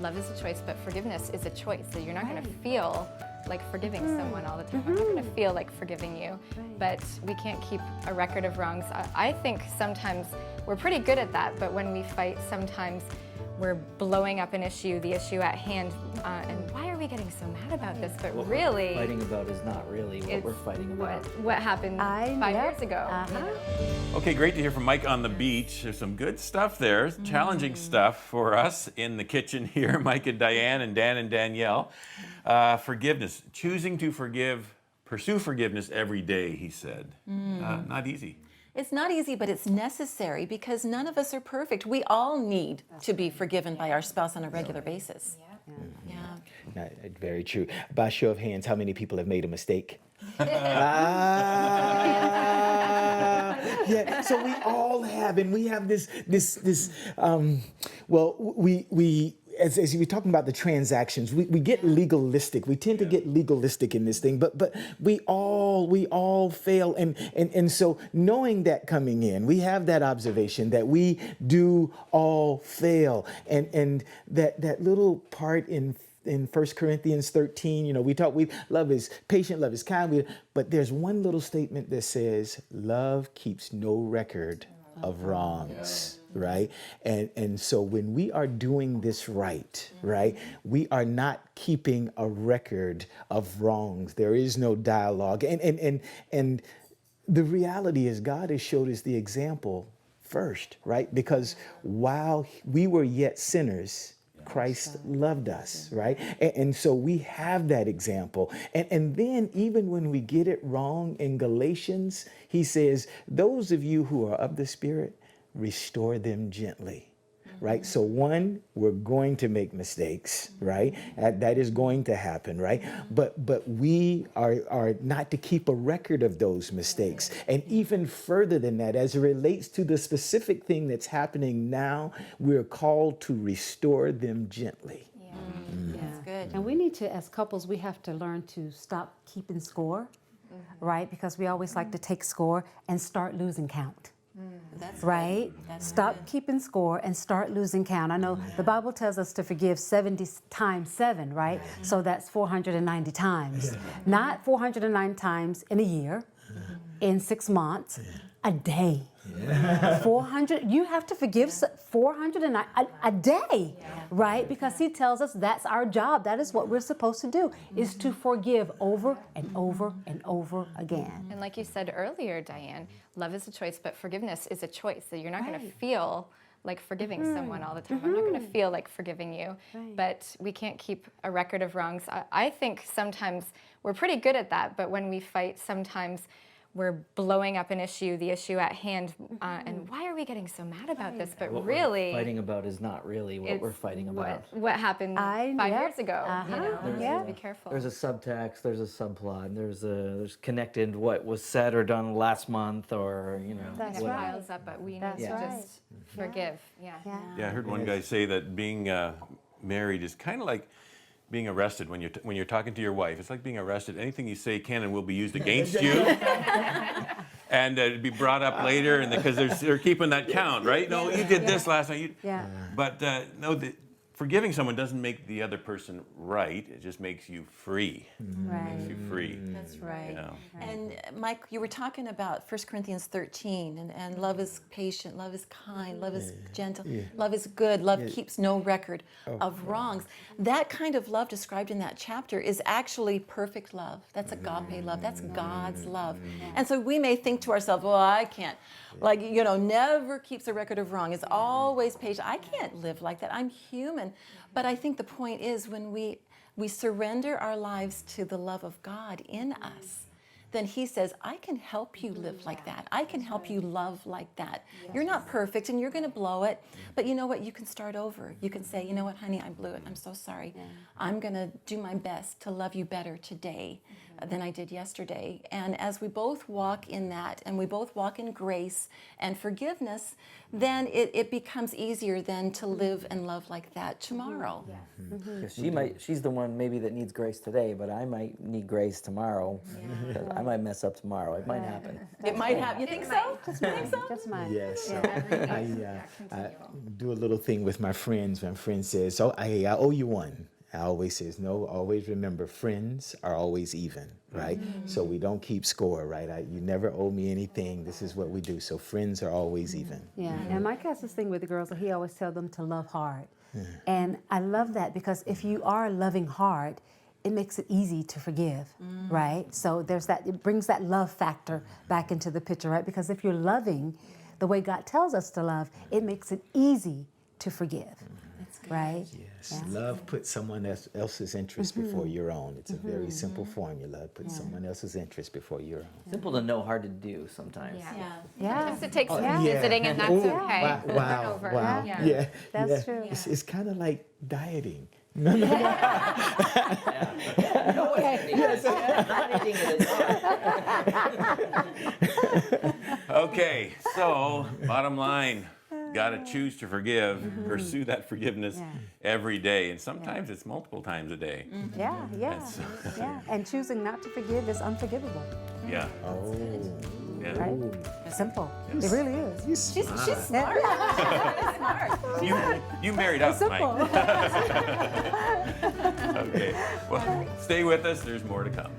love is a choice, but forgiveness is a choice. So you're not going to feel like forgiving someone all the time. I'm not going to feel like forgiving you, but we can't keep a record of wrongs. I think sometimes we're pretty good at that, but when we fight, sometimes we're blowing up the issue at hand, and why are we getting so mad about this? But what really, we're fighting about is not really what we're fighting about. What happened 5 years ago. You know? Okay, great to hear from Mike on the beach. There's some good stuff there, challenging stuff for us in the kitchen here, Mike and Diane and Dan and Danielle. Forgiveness, choosing to forgive, pursue forgiveness every day, he said. Not easy. It's not easy, but it's necessary because none of us are perfect. We all need to be forgiven by our spouse on a regular basis. Yeah, very true. By show of hands, how many people have made a mistake? Yeah, so we all have, and we have this. As we're talking about the transactions, we get legalistic. We tend to get legalistic in this thing, but we all fail, and so knowing that coming in, we have that observation that we do all fail, and that little part in 1 Corinthians 13, love is patient, love is kind, but there's one little statement that says, love keeps no record of wrongs. Right. And so when we are doing this right, we are not keeping a record of wrongs. There is no dialogue. And the reality is God has showed us the example first, right? Because while we were yet sinners, Christ loved us, right? And so we have that example. And then even when we get it wrong in Galatians, he says, those of you who are of the Spirit, restore them gently, right? So one, we're going to make mistakes, right? That is going to happen, right? But we are not to keep a record of those mistakes. And even further than that, as it relates to the specific thing that's happening now, we're called to restore them gently. That's good. And we need to, as couples, we have to learn to stop keeping score, right? Because we always like to take score and start losing count. That's right? Stop keeping score and start losing count. I know the Bible tells us to forgive 70 times 7, right? So that's 490 times. Not 409 times in a year, in 6 months, a day. 400, you have to forgive 409 a day, right? Because he tells us that's our job. That is what we're supposed to do, is to forgive over and over and over again. And like you said earlier, Diane, love is a choice, but forgiveness is a choice. So you're not going to feel like forgiving someone all the time. I'm not going to feel like forgiving you, but we can't keep a record of wrongs. I think sometimes we're pretty good at that, but when we fight, sometimes we're blowing up the issue at hand, and why are we getting so mad about this? But What really, we're fighting about is not really what we're fighting about. What happened 5 years ago. Be careful. There's a subtext, there's a subplot, there's connected what was said or done last month, or That's It right. piles up, but we need to just forgive. Yeah. Yeah, I heard one guy say that being married is kind of like being arrested when you're talking to your wife. It's like being arrested. Anything you say can and will be used against you, and it'd be brought up later, and because they're keeping that count, right? No, you did this last night. But no, forgiving someone doesn't make the other person right. It just makes you free. Right. Makes you free. That's right. You know? And Mike, you were talking about 1 Corinthians 13, and love is patient, love is kind, love is gentle, love is good, love keeps no record of wrongs. That kind of love described in that chapter is actually perfect love. That's agape love. That's God's love. And so we may think to ourselves, well, I can't, never keeps a record of wrong, is always patient. I can't live like that. I'm human. But I think the point is when we surrender our lives to the love of God in us, then he says, I can help you live like that. I can help you love like that. You're not perfect and you're going to blow it, but you know what? You can start over. You can say, you know what, honey, I blew it. I'm so sorry. I'm going to do my best to love you better today than I did yesterday. And as we both walk in that, and we both walk in grace and forgiveness, then it becomes easier then to live and love like that tomorrow. 'Cause she's the one maybe that needs grace today, but I might need grace tomorrow. 'Cause I might mess up tomorrow. It might happen. It might happen. You think so? Just mine. Just mine. Yes. Yeah. I do a little thing with my friends. When a friend says, "Oh, I owe you one," I always says, "No, always remember, friends are always even, right? So we don't keep score, right? You never owe me anything. This is what we do. So friends are always even." Yeah, and Mike has this thing with the girls that he always tells them to love hard. And I love that because if you are loving hard, it makes it easy to forgive, right? So there's that, it brings that love factor back into the picture, right? Because if you're loving the way God tells us to love, it makes it easy to forgive, right? Yes. Love puts someone else's interest before your own. It's a very simple formula. Put someone else's interest before your own. Simple to know, hard to do sometimes. Yeah. Sometimes it takes some yeah. visiting, and that's Oh, okay. Wow. Over. Wow. Yeah. Yeah. That's true. It's kind of like dieting. No way. Not eating it. Okay, so bottom line, got to choose to forgive, pursue that forgiveness every day, and sometimes it's multiple times a day. Yeah. And choosing not to forgive is unforgivable, Yeah. Oh. Yeah. right? Simple. It really is. She's smart. You married up, Mike. Simple. Okay. Well, stay with us. There's more to come.